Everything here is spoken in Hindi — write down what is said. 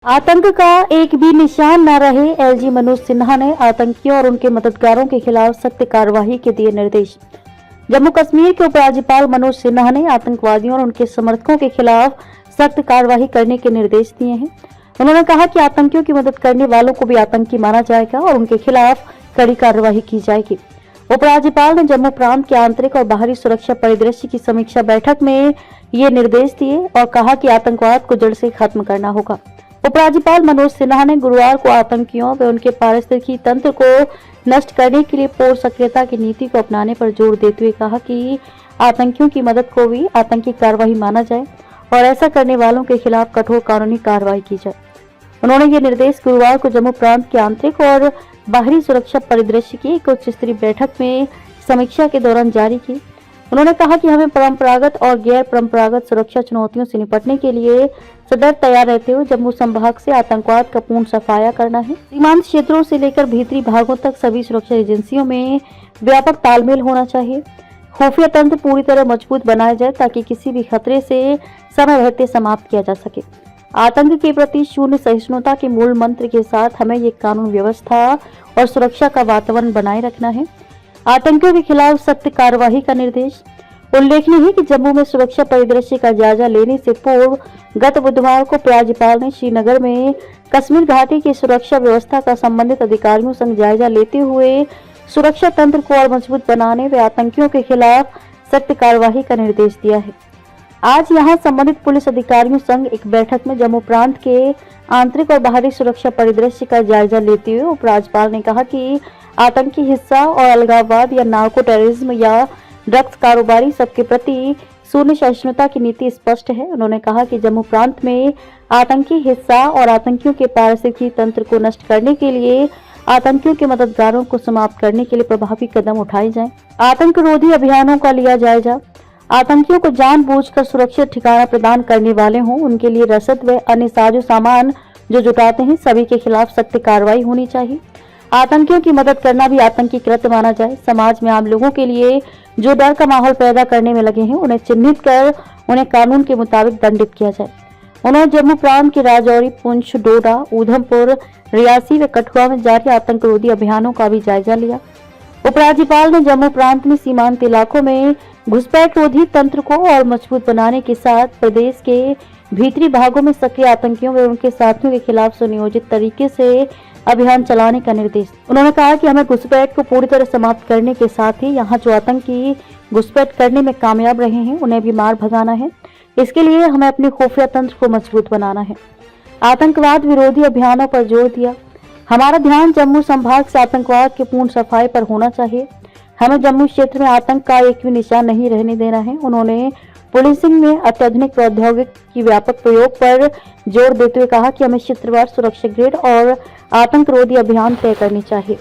आतंक का एक भी निशान न रहे, एलजी मनोज सिन्हा ने आतंकियों और उनके मददगारों के खिलाफ सख्त कार्रवाई के दिए निर्देश। जम्मू कश्मीर के उपराज्यपाल मनोज सिन्हा ने आतंकवादियों और उनके समर्थकों के खिलाफ सख्त कार्रवाई करने के निर्देश दिए हैं। उन्होंने कहा कि आतंकियों की मदद करने वालों को भी आतंकी माना जाएगा और उनके खिलाफ कड़ी कार्रवाई की जाएगी। उपराज्यपाल ने जम्मू प्रांत के आंतरिक और बाहरी सुरक्षा परिदृश्य की समीक्षा बैठक में ये निर्देश दिए और कहा कि आतंकवाद को जड़ से खत्म करना होगा। उपराज्यपाल मनोज सिन्हा ने गुरुवार को आतंकियों व उनके पारिस्थितिकी तंत्र को नष्ट करने के लिए पूर्ण सक्रियता की नीति को अपनाने पर जोर देते हुए कहा कि आतंकियों की मदद को भी आतंकी कार्रवाई माना जाए और ऐसा करने वालों के खिलाफ कठोर कानूनी कार्रवाई की जाए। उन्होंने ये निर्देश गुरुवार को जम्मू प्रांत के आंतरिक और बाहरी सुरक्षा परिदृश्य की एक उच्च स्तरीय बैठक में समीक्षा के दौरान जारी की। उन्होंने कहा कि हमें परंपरागत और गैर परंपरागत सुरक्षा चुनौतियों से निपटने के लिए सदैव तैयार रहते हुए जम्मू संभाग से आतंकवाद का पूर्ण सफाया करना है। सीमांत क्षेत्रों से लेकर भीतरी भागों तक सभी सुरक्षा एजेंसियों में व्यापक तालमेल होना चाहिए। खुफिया तंत्र पूरी तरह मजबूत बनाया जाए ताकि किसी भी खतरे से समय रहते समाप्त किया जा सके। आतंक के प्रति शून्य सहिष्णुता के मूल मंत्र के साथ हमें ये कानून व्यवस्था और सुरक्षा का वातावरण बनाए रखना है। आतंकियों के खिलाफ सख्त कार्रवाई का निर्देश। उल्लेखनीय है कि जम्मू में सुरक्षा परिदृश्य का जायजा लेने से पूर्व गत बुधवार को राज्यपाल ने श्रीनगर में कश्मीर घाटी की सुरक्षा व्यवस्था का संबंधित अधिकारियों संग जायजा लेते हुए सुरक्षा तंत्र को और मजबूत बनाने व आतंकियों के खिलाफ सख्त कार्रवाई का निर्देश दिया है। आज यहां संबंधित पुलिस अधिकारियों संग एक बैठक में जम्मू प्रांत के आंतरिक और बाहरी सुरक्षा परिदृश्य का जायजा लेते हुए उपराज्यपाल ने कहा कि आतंकी हिस्सा और अलगाववाद या नार्को टेररिज्म या ड्रग्स कारोबारी सबके प्रति शून्य सहिष्णुता की नीति स्पष्ट है। उन्होंने कहा कि जम्मू प्रांत में आतंकी हिस्सा और आतंकियों के पारिस्थितिकी तंत्र को नष्ट करने के लिए आतंकियों के मददगारों को समाप्त करने के लिए प्रभावी कदम उठाए जाएं। आतंक रोधी अभियानों का लिया जायजा। आतंकियों को जानबूझकर सुरक्षित ठिकाना प्रदान करने वाले हों, उनके लिए रसद व अन्य साजो सामान जो जुटाते हैं, सभी के खिलाफ सख्त कार्रवाई होनी चाहिए। आतंकियों की मदद करना भी आतंकी कृत्य माना जाए। समाज में आम लोगों के लिए जो डर का माहौल पैदा करने में लगे हैं, उन्हें चिन्हित कर उन्हें कानून के मुताबिक दंडित किया जाए। उन्होंने जम्मू प्रांत के राजौरी, पुंछ, डोडा, ऊधमपुर, रियासी व कठुआ में जारी आतंकरोधी अभियानों का भी जायजा लिया। उपराज्यपाल ने जम्मू प्रांत में सीमांत इलाकों में घुसपैठ रोधी तंत्र को और मजबूत बनाने के साथ प्रदेश के भीतरी भागों में सक्रिय आतंकियों व उनके साथियों के खिलाफ सुनियोजित तरीके से अभियान चलाने का निर्देश। उन्होंने कहा कि हमें घुसपैठ को पूरी तरह समाप्त करने के साथ ही यहाँ जो आतंकी घुसपैठ करने में कामयाब रहे हैं, उन्हें भी मार भगाना है। इसके लिए हमें अपने खुफिया तंत्र को मजबूत बनाना है। आतंकवाद विरोधी अभियानों पर जोर दिया। हमारा ध्यान जम्मू संभाग से आतंकवाद के पूर्ण सफाई पर होना चाहिए। हमें जम्मू क्षेत्र में आतंक का एक भी निशान नहीं रहने देना है। उन्होंने पुलिसिंग में अत्याधुनिक प्रौद्योगिकी की व्यापक प्रयोग पर जोर देते हुए कहा कि हमें क्षेत्रवार सुरक्षा ग्रिड और आतंक रोधी अभियान तय करनी चाहिए।